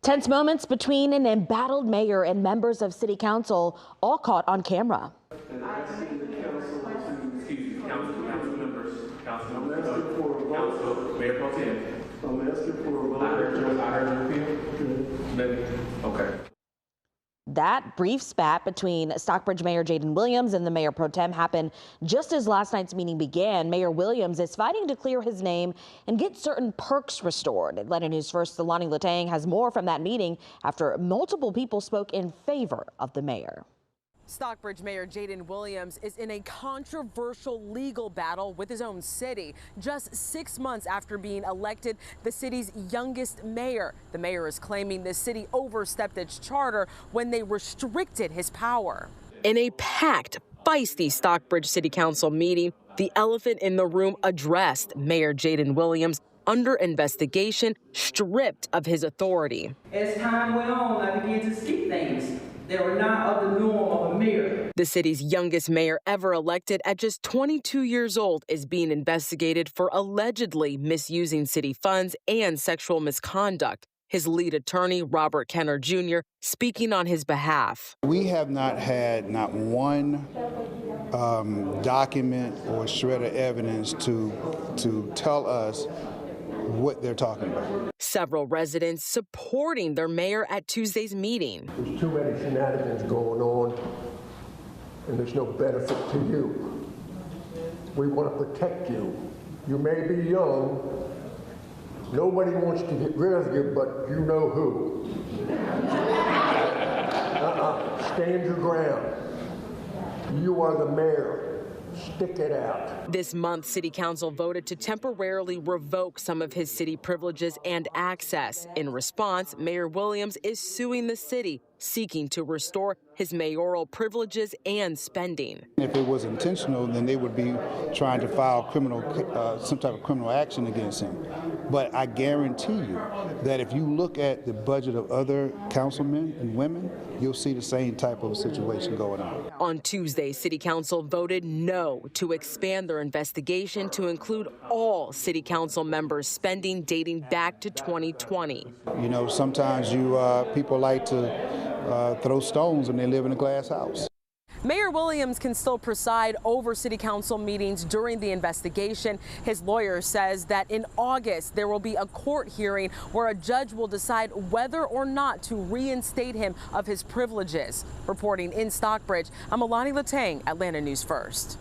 Tense moments between an embattled mayor and members of city council, all caught on camera. Mayor Pro Tem. I'm asking for a vote. Okay. That brief spat between Stockbridge Mayor Jayden Williams and the Mayor Pro Tem happened just as last night's meeting began. Mayor Williams is fighting to clear his name and get certain perks restored. Atlanta News First, Lonnie Latang has more from that meeting after multiple people spoke in favor of the mayor. Stockbridge Mayor Jayden Williams is in a controversial legal battle with his own city. Just 6 months after being elected the city's youngest mayor, the mayor is claiming the city overstepped its charter when they restricted his power. In a packed, feisty Stockbridge City Council meeting, the elephant in the room addressed Mayor Jayden Williams under investigation, stripped of his authority. As time went on, I began to see things that were not of the norm of a mayor. The city's youngest mayor ever elected at just 22 years old is being investigated for allegedly misusing city funds and sexual misconduct. His lead attorney, Robert Kenner Jr., speaking on his behalf. We have not had not one document or shred of evidence to tell us what they're talking about. Several residents supporting their mayor at Tuesday's meeting. There's too many shenanigans going on, and there's no benefit to you. We want to protect you. You may be young. Nobody wants to get rid of you, but you know who. Stand your ground. You are the mayor. Stick it out. This month, City Council voted to temporarily revoke some of his city privileges and access. In response, Mayor Williams is suing the city, seeking to restore his mayoral privileges and spending. If it was intentional, then they would be trying to file some type of criminal action against him. But I guarantee you that if you look at the budget of other councilmen and women, you'll see the same type of situation going on. On Tuesday, City Council voted no to expand their investigation to include all City Council members' spending dating back to 2020. You know, sometimes people like to throw stones when they live in a glass house. Mayor Williams can still preside over City Council meetings during the investigation. His lawyer says that in August there will be a court hearing where a judge will decide whether or not to reinstate him of his privileges. Reporting in Stockbridge, I'm Lonnie Latang, Atlanta News First.